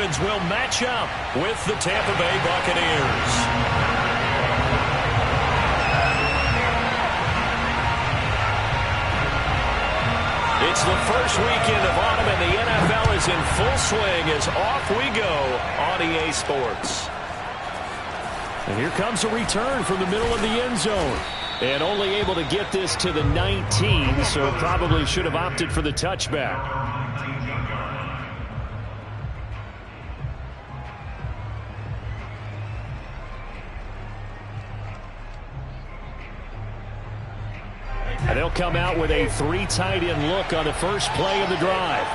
Ravens will match up with the Tampa Bay Buccaneers. It's the first weekend of autumn, and the NFL is in full swing as off we go on EA Sports. And here comes a return from the middle of the end zone. And only able to get this to the 19, so probably should have opted for the touchback. And they'll come out with a 3 tight end look on the first play of the drive.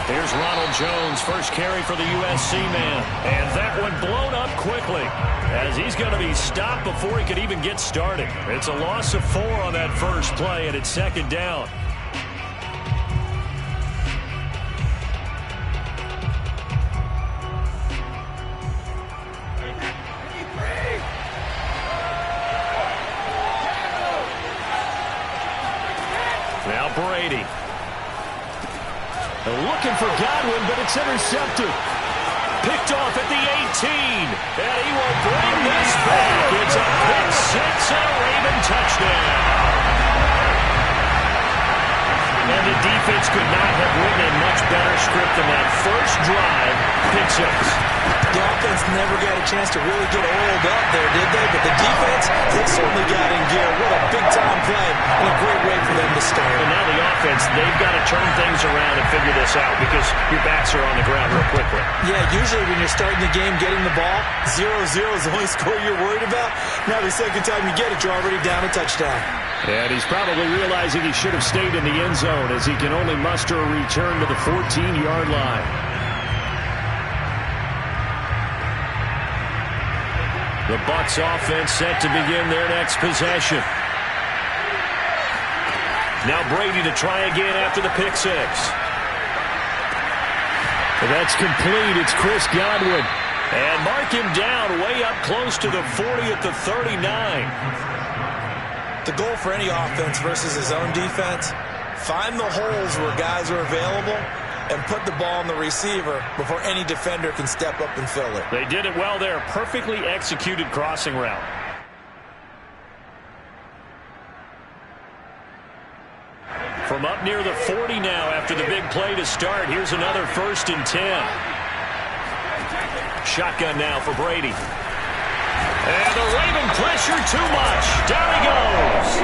Here's Ronald Jones, first carry for the USC man. And that one blown up quickly as he's going to be stopped before he could even get started. It's a loss of 4 on that first play, and it's second down. Now Brady. Looking for Godwin, but it's intercepted. Picked off at the 18. And he will bring this back. It's a pick 6 and a Raven touchdown. And the defense could not have written a much better script than that first drive. Pick 6. The offense never got a chance to really get oiled up there, did they? But the defense, they certainly got in gear. What a big-time play and a great way for them to start. And now the offense, they've got to turn things around and figure this out because your backs are on the ground real quickly. Yeah, usually when you're starting the game, getting the ball, 0-0 is the only score you're worried about. Now the second time you get it, you're already down a touchdown. And he's probably realizing he should have stayed in the end zone as he can only muster a return to the 14-yard line. The Bucks offense set to begin their next possession. Now Brady to try again after the pick 6. That's complete. It's Chris Godwin. And mark him down way up close to the 40 at the 39. The goal for any offense versus his own defense, find the holes where guys are available and put the ball on the receiver before any defender can step up and fill it. They did it well there. Perfectly executed crossing route. From up near the 40 now after the big play to start. Here's another 1st and 10. Shotgun now for Brady. And the Raven pressure too much. Down he goes.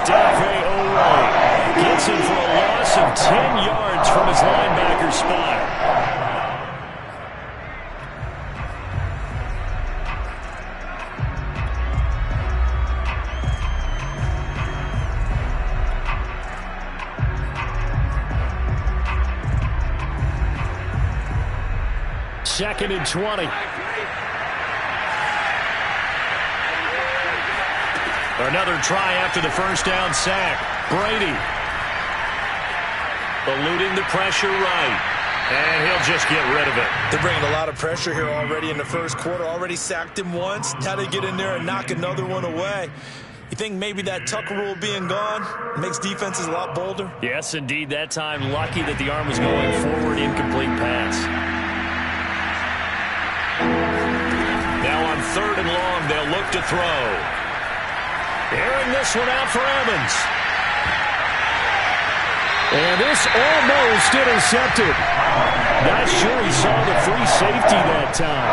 Dave O'Reilly gets him for a loss of 10 yards from his linebacker spot. Second and 20. Another try after the first down sack. Brady eluding the pressure right. And he'll just get rid of it. They're bringing a lot of pressure here already in the first quarter. Already sacked him once. Now they get in there and knock another one away. You think maybe that Tucker rule being gone makes defenses a lot bolder? Yes, indeed. That time, lucky that the arm was going forward. Incomplete pass. Now on 3rd and long, they'll look to throw. Airing this one out for Evans. And this almost intercepted. Not sure he saw the free safety that time.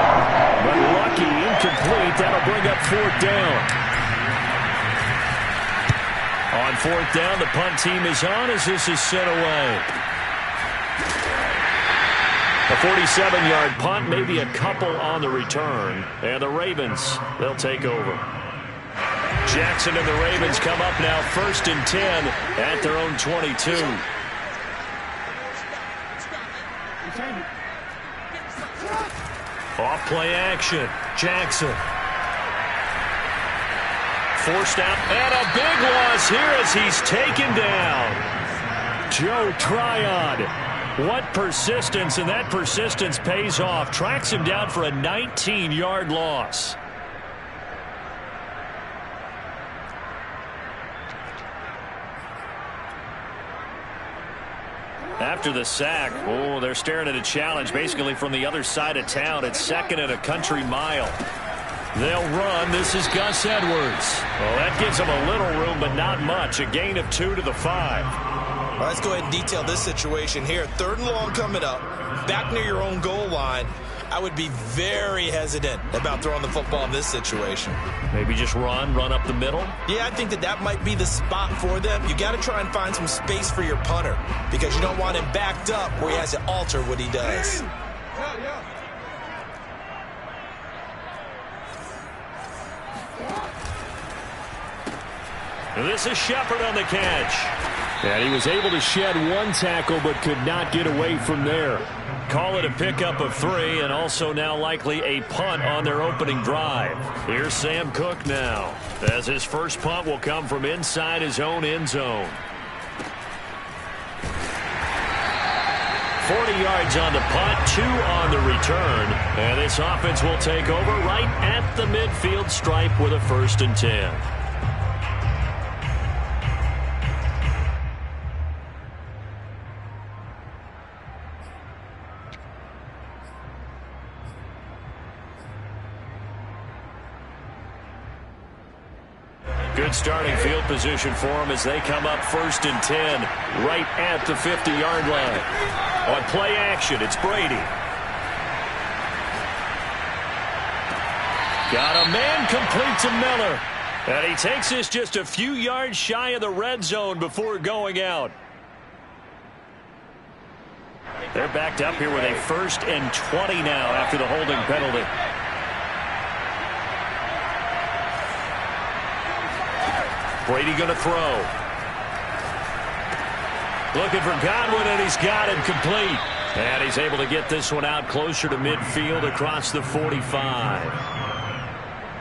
But lucky, incomplete. That'll bring up 4th down. On 4th down, the punt team is on as this is sent away. A 47-yard punt, maybe a couple on the return. And the Ravens, they'll take over. Jackson and the Ravens come up now 1st and 10 at their own 22. Off play action. Jackson. Forced out and a big loss here as he's taken down. Joe Tryon. What persistence, and that persistence pays off. Tracks him down for a 19-yard loss. After the sack, they're staring at a challenge basically from the other side of town. It's 2nd and a country mile. They'll run. This is Gus Edwards. Well, that gives them a little room, but not much. A gain of 2 to the 5. Well, let's go ahead and detail this situation here. 3rd and long coming up. Back near your own goal line. I would be very hesitant about throwing the football in this situation. Maybe just run up the middle? Yeah, I think that might be the spot for them. You got to try and find some space for your punter because you don't want him backed up where he has to alter what he does. This is Shepard on the catch. And he was able to shed 1 tackle but could not get away from there. Call it a pickup of 3 and also now likely a punt on their opening drive. Here's Sam Cook now as his first punt will come from inside his own end zone. 40 yards on the punt, 2 on the return. And this offense will take over right at the midfield stripe with a 1st and 10. Good starting field position for them as they come up 1st and 10 right at the 50-yard line. On play action, it's Brady. Got a man complete to Miller. And he takes this just a few yards shy of the red zone before going out. They're backed up here with a 1st and 20 now after the holding penalty. Brady going to throw. Looking for Godwin, and he's got him complete. And he's able to get this one out closer to midfield across the 45.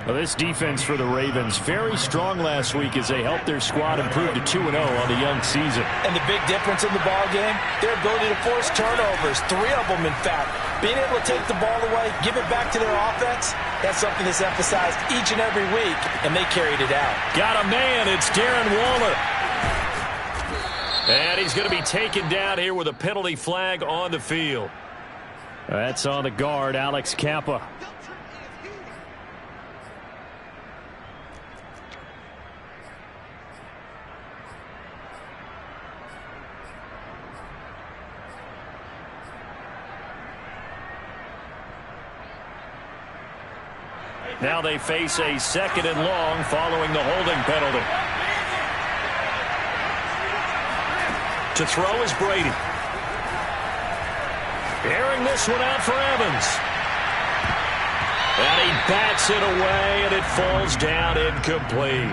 Well, this defense for the Ravens, very strong last week as they helped their squad improve to 2-0 on the young season. And the big difference in the ball game, their ability to force turnovers, 3 of them in fact. Being able to take the ball away, give it back to their offense, that's something that's emphasized each and every week, and they carried it out. Got a man, it's Darren Waller. And he's going to be taken down here with a penalty flag on the field. That's on the guard, Alex Kappa. Now they face a 2nd and long following the holding penalty. To throw is Brady. Airing this one out for Evans. And he bats it away, and it falls down incomplete.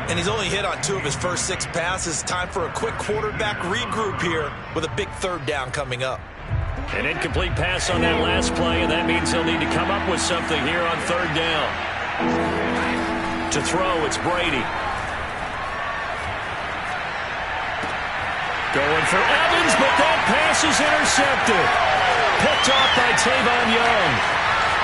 And he's only hit on 2 of his first 6 passes. Time for a quick quarterback regroup here with a big 3rd down coming up. An incomplete pass on that last play, and that means he'll need to come up with something here on 3rd down. To throw, it's Brady. Going for Evans, but that pass is intercepted. Picked off by Tavon Young.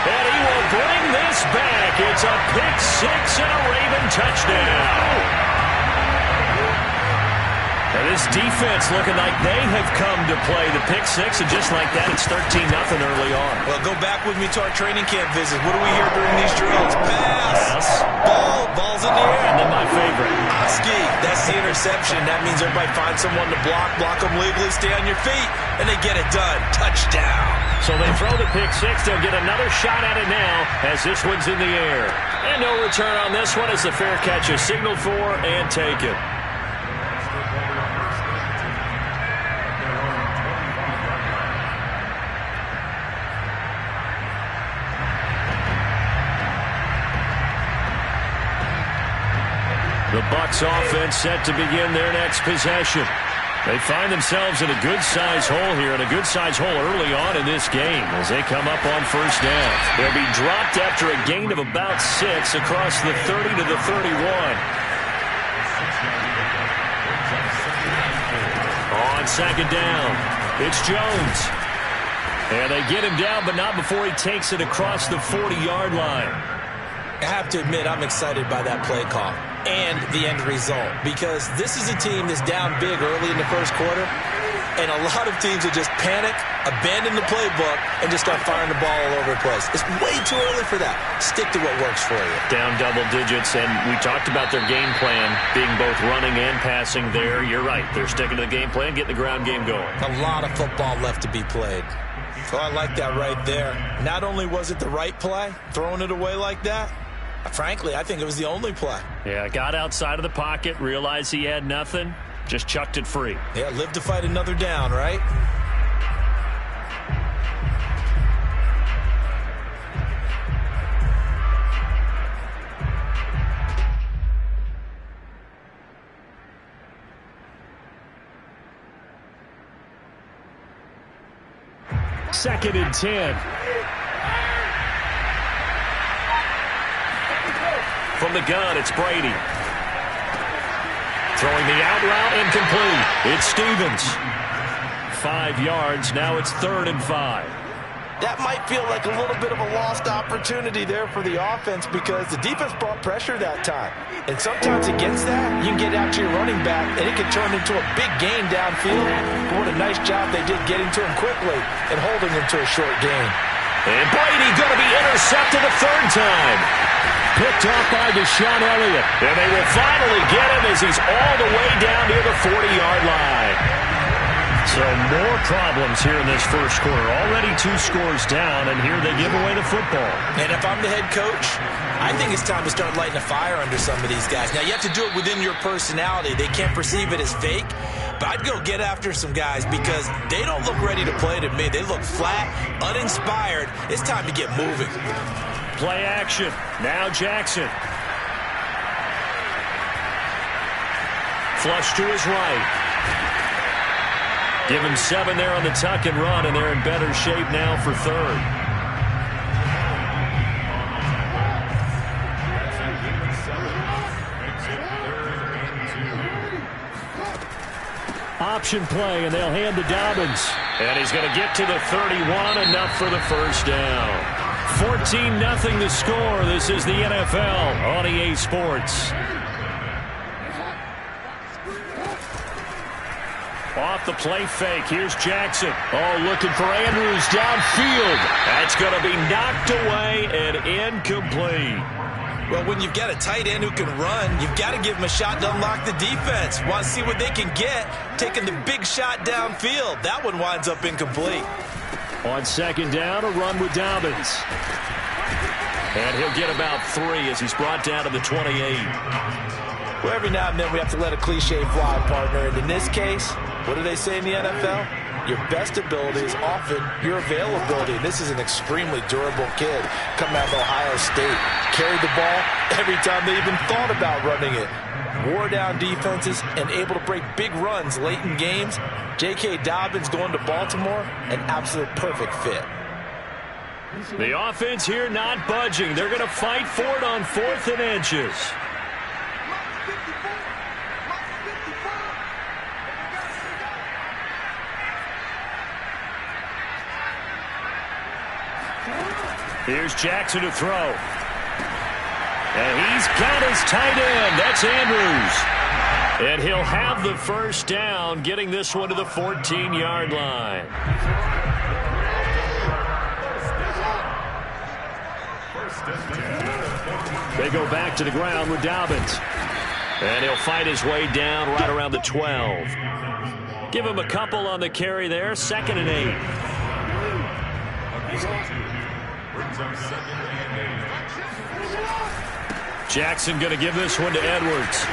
And he will bring this back. It's a pick 6 and a Raven touchdown. And this defense looking like they have come to play the pick 6, and just like that, it's 13-0 early on. Well, go back with me to our training camp visit. What do we hear during these drills? Pass. Ball's in the air. And then my favorite. Oski, that's the interception. That means everybody finds someone to block them legally, stay on your feet, and they get it done. Touchdown. So they throw the pick 6. They'll get another shot at it now as this one's in the air. And no return on this one as the fair catch is signaled for and taken. The Bucks offense set to begin their next possession. They find themselves in a good-sized hole here, and a good-sized hole early on in this game as they come up on 1st down. They'll be dropped after a gain of about 6 across the 30 to the 31. On 2nd down, it's Jones. And they get him down, but not before he takes it across the 40-yard line. I have to admit, I'm excited by that play call and the end result, because this is a team that's down big early in the 1st quarter. And a lot of teams will just panic, abandon the playbook, and just start firing the ball all over the place. It's way too early for that. Stick to what works for you. Down double digits, and we talked about their game plan being both running and passing there. You're right. They're sticking to the game plan, getting the ground game going. A lot of football left to be played. So I like that right there. Not only was it the right play, throwing it away like that, frankly, I think it was the only play. Yeah, got outside of the pocket, realized he had nothing, just chucked it free. Yeah, live to fight another down, right? Second and 10. From the gun, it's Brady. Throwing the out route, incomplete. It's Stevens. 5 yards. Now it's 3rd and 5. That might feel like a little bit of a lost opportunity there for the offense because the defense brought pressure that time. And sometimes against that, you can get out to your running back, and it can turn into a big gain downfield. But what a nice job they did getting to him quickly and holding him to a short gain. And Brady going to be intercepted a 3rd time. Picked off by Deshaun Elliott. And they will finally get him as he's all the way down near the 40-yard line. So more problems here in this first quarter. Already 2 scores down, and here they give away the football. And if I'm the head coach, I think it's time to start lighting a fire under some of these guys. Now, you have to do it within your personality. They can't perceive it as fake. But I'd go get after some guys because they don't look ready to play to me. They look flat, uninspired. It's time to get moving. Play action. Now Jackson. Flush to his right. Give him 7 there on the tuck and run, and they're in better shape now for 3rd. Option play, and they'll hand to Dobbins. And he's going to get to the 31, enough for the first down. 14-0 the score. This is the NFL on EA Sports. Off the play fake. Here's Jackson. Oh, looking for Andrews downfield. That's going to be knocked away and incomplete. Well, when you've got a tight end who can run, you've got to give him a shot to unlock the defense. Want to see what they can get, taking the big shot downfield. That one winds up incomplete. On 2nd down, a run with Dobbins. And he'll get about 3 as he's brought down to the 28. Well, every now and then we have to let a cliche fly, partner. And in this case, what do they say in the NFL? Your best ability is often your availability. And this is an extremely durable kid coming out of Ohio State. Carried the ball every time they even thought about running it. Wore down defenses and able to break big runs late in games. J.K. Dobbins going to Baltimore, an absolute perfect fit. The offense here not budging. They're going to fight for it on 4th and inches. Here's Jackson to throw. And he's got his tight end. That's Andrews. And he'll have the first down, getting this one to the 14-yard line. They go back to the ground with Dobbins. And he'll fight his way down right around the 12. Give him a couple on the carry there. 2nd and 8. Jackson going to give this one to Edwards.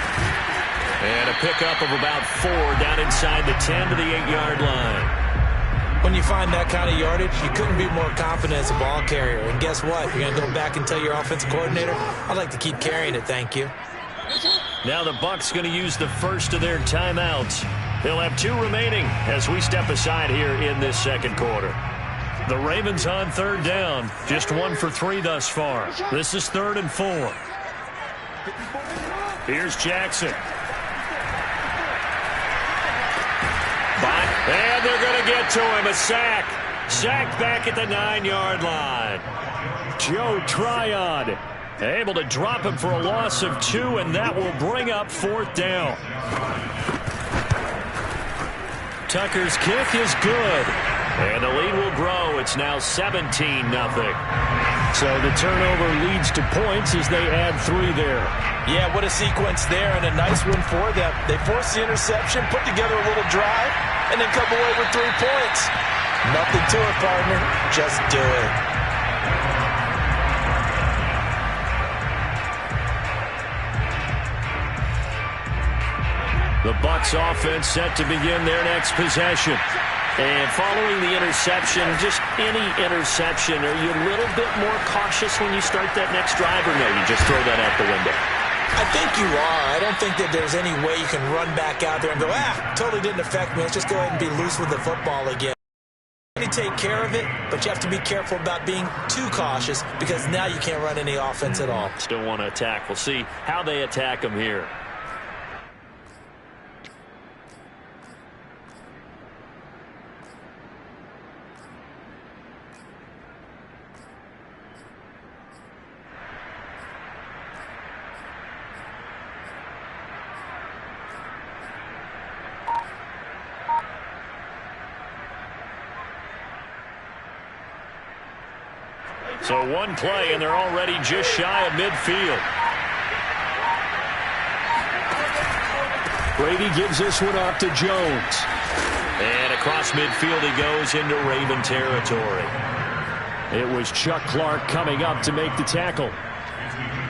And a pickup of about 4 down inside the 10 to the 8-yard line. When you find that kind of yardage, you couldn't be more confident as a ball carrier. And guess what? You're going to go back and tell your offensive coordinator, I'd like to keep carrying it, thank you. Now the Bucks going to use the first of their timeouts. They'll have 2 remaining as we step aside here in this second quarter. The Ravens on 3rd down. Just 1 for 3 thus far. This is 3rd and 4. Here's Jackson. And they're going to get to him. A sack. Sacked back at the 9-yard line. Joe Tryon able to drop him for a loss of 2, and that will bring up 4th down. Tucker's kick is good. And the lead will grow. It's now 17-0. So the turnover leads to points as they add 3 there. Yeah, what a sequence there, and a nice one for them. They force the interception, put together a little drive, and then come away with 3 points. Nothing to it, partner. Just do it. The Bucks offense set to begin their next possession. And following the interception, just any interception, are you a little bit more cautious when you start that next drive, or no, you just throw that out the window? I think you are. I don't think that there's any way you can run back out there and go, totally didn't affect me. Let's just go ahead and be loose with the football again. You take care of it, but you have to be careful about being too cautious because now you can't run any offense at all. Still want to attack. We'll see how they attack them here. So one play, and they're already just shy of midfield. Brady gives this one off to Jones. And across midfield he goes into Raven territory. It was Chuck Clark coming up to make the tackle.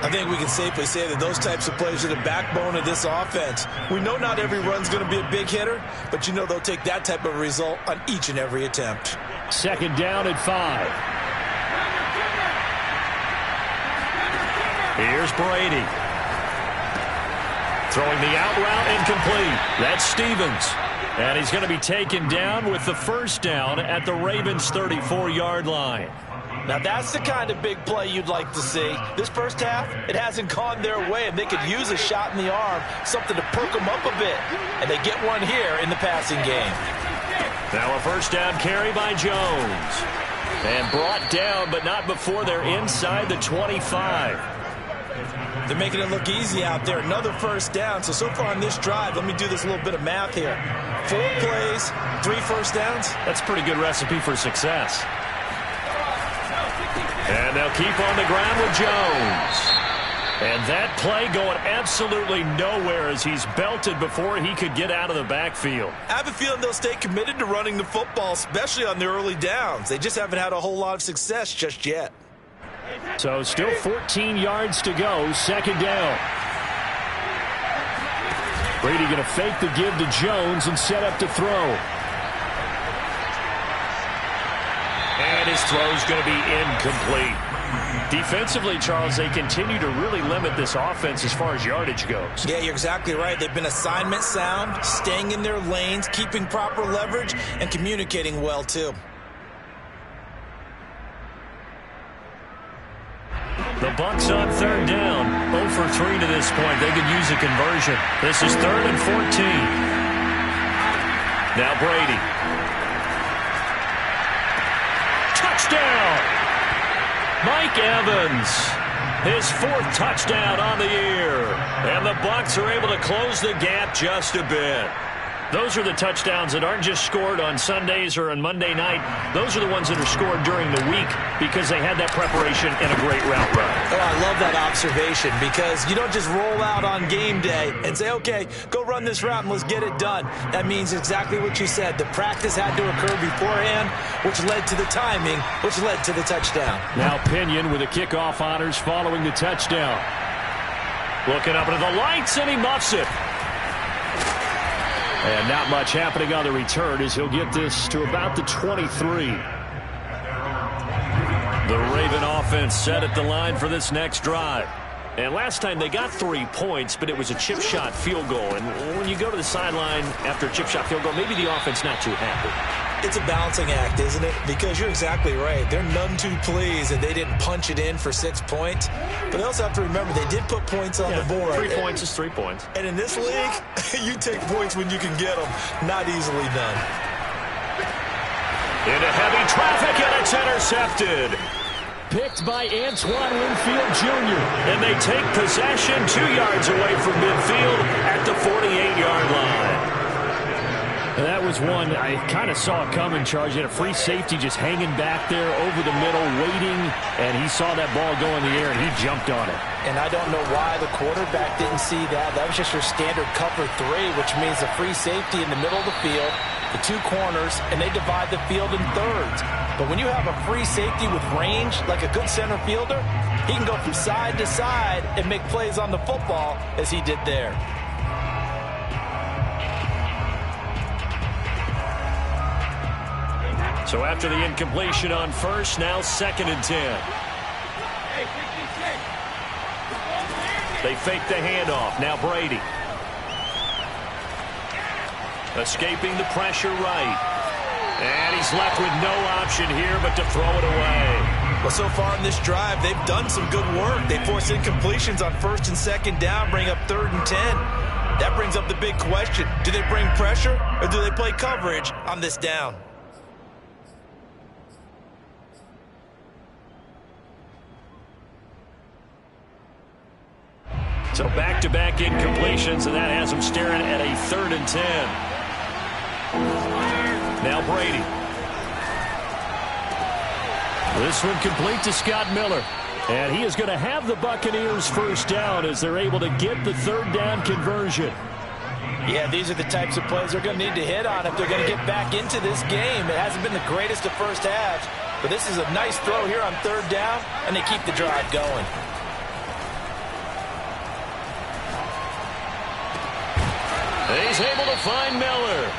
I think we can safely say that those types of plays are the backbone of this offense. We know not every run's going to be a big hitter, but you know they'll take that type of result on each and every attempt. Second down at 5. Here's Brady. Throwing the out route incomplete. That's Stevens. And he's going to be taken down with the first down at the Ravens' 34-yard line. Now that's the kind of big play you'd like to see. This first half, it hasn't gone their way, and they could use a shot in the arm, something to perk them up a bit. And they get one here in the passing game. Now a first down carry by Jones. And brought down, but not before they're inside the 25. They're making it look easy out there. Another first down. So far on this drive, let me do this little bit of math here. 4 plays, 3 first downs. That's a pretty good recipe for success. And they'll keep on the ground with Jones. And that play going absolutely nowhere as he's belted before he could get out of the backfield. I have a feeling they'll stay committed to running the football, especially on the early downs. They just haven't had a whole lot of success just yet. So still 14 yards to go, second down. Brady going to fake the give to Jones and set up to throw. And his throw's going to be incomplete. Defensively, Charles, they continue to really limit this offense as far as yardage goes. Yeah, you're exactly right. They've been assignment sound, staying in their lanes, keeping proper leverage, and communicating well, too. The Bucks on third down. 0 for 3 to this point. They could use a conversion. This is 3rd and 14. Now Brady. Touchdown! Mike Evans. His 4th touchdown on the year. And the Bucks are able to close the gap just a bit. Those are the touchdowns that aren't just scored on Sundays or on Monday night. Those are the ones that are scored during the week because they had that preparation and a great route run. Oh, I love that observation because you don't just roll out on game day and say, okay, go run this route and let's get it done. That means exactly what you said. The practice had to occur beforehand, which led to the timing, which led to the touchdown. Now Pinion with the kickoff honors following the touchdown. Looking up into the lights, and he muffs it. And not much happening on the return as he'll get this to about the 23. The Raven offense set at the line for this next drive. And last time they got 3 points, but it was a chip shot field goal. And when you go to the sideline after a chip shot field goal, maybe the offense not too happy. It's a balancing act, isn't it? Because you're exactly right. They're none too pleased that they didn't punch it in for 6 points. But they also have to remember they did put points on the board. 3 points is 3 points. And in this league, you take points when you can get them. Not easily done. Into heavy traffic, and it's intercepted. Picked by Antoine Winfield Jr. And they take possession 2 yards away from midfield at the 48-yard line. That was one I kind of saw coming, Charge. He had a free safety just hanging back there over the middle, waiting, and he saw that ball go in the air, and he jumped on it. And I don't know why the quarterback didn't see that. That was just your standard cover 3, which means a free safety in the middle of the field, the 2 corners, and they divide the field in thirds. But when you have a free safety with range, like a good center fielder, he can go from side to side and make plays on the football as he did there. So after the incompletion on first, now 2nd and 10. They fake the handoff. Now Brady. Escaping the pressure right. And he's left with no option here but to throw it away. Well, so far in this drive, they've done some good work. They force incompletions on 1st and 2nd down, bring up 3rd and 10. That brings up the big question. Do they bring pressure or do they play coverage on this down? So back-to-back incompletions, and that has them staring at a 3rd and 10. Now Brady. This one complete to Scott Miller. And he is going to have the Buccaneers first down as they're able to get the 3rd down conversion. Yeah, these are the types of plays they're going to need to hit on if they're going to get back into this game. It hasn't been the greatest of first halves, but this is a nice throw here on 3rd down, and they keep the drive going. He's able to find Miller.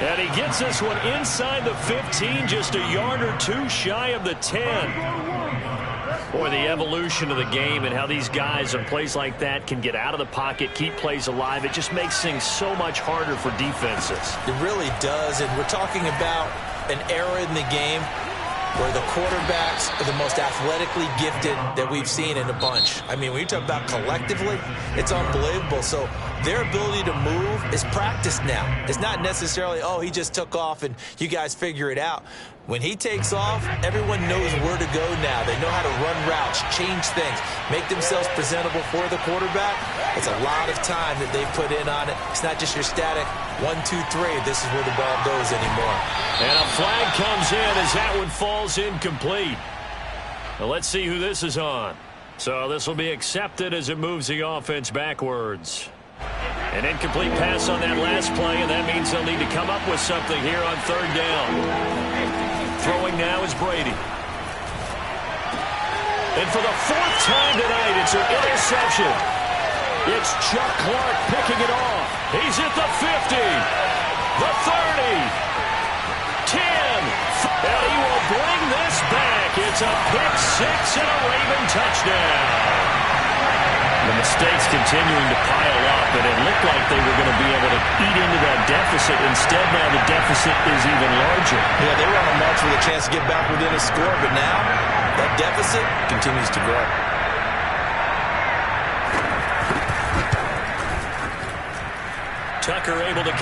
And he gets this one inside the 15, just a yard or 2 shy of the 10. Boy, the evolution of the game and how these guys on plays like that can get out of the pocket, keep plays alive, it just makes things so much harder for defenses. It really does, and we're talking about an era in the game where the quarterbacks are the most athletically gifted that we've seen in a bunch. I mean, when you talk about collectively, it's unbelievable. So their ability to move is practiced now. It's not necessarily, oh, he just took off and you guys figure it out. When he takes off, everyone knows where to go now. They know how to run routes, change things, make themselves presentable for the quarterback. It's a lot of time that they put in on it. It's not just your static 1, 2, 3. This is where the ball goes anymore. And a flag comes in as that one falls incomplete. Well, let's see who this is on. So this will be accepted as it moves the offense backwards. An incomplete pass on that last play, and that means they'll need to come up with something here on 3rd down. Throwing now is Brady. And for the 4th time tonight, it's an interception. It's Chuck Clark picking it off. He's at the 50, the 30, 10, and he will bring this back. It's a pick-6 and a Raven touchdown. The mistakes continuing to pile up, and it looked like they were going to be able to eat into that deficit. Instead, now the deficit is even larger. Yeah, they were on a march with a chance to get back within a score, but now that deficit continues to grow. Tucker able to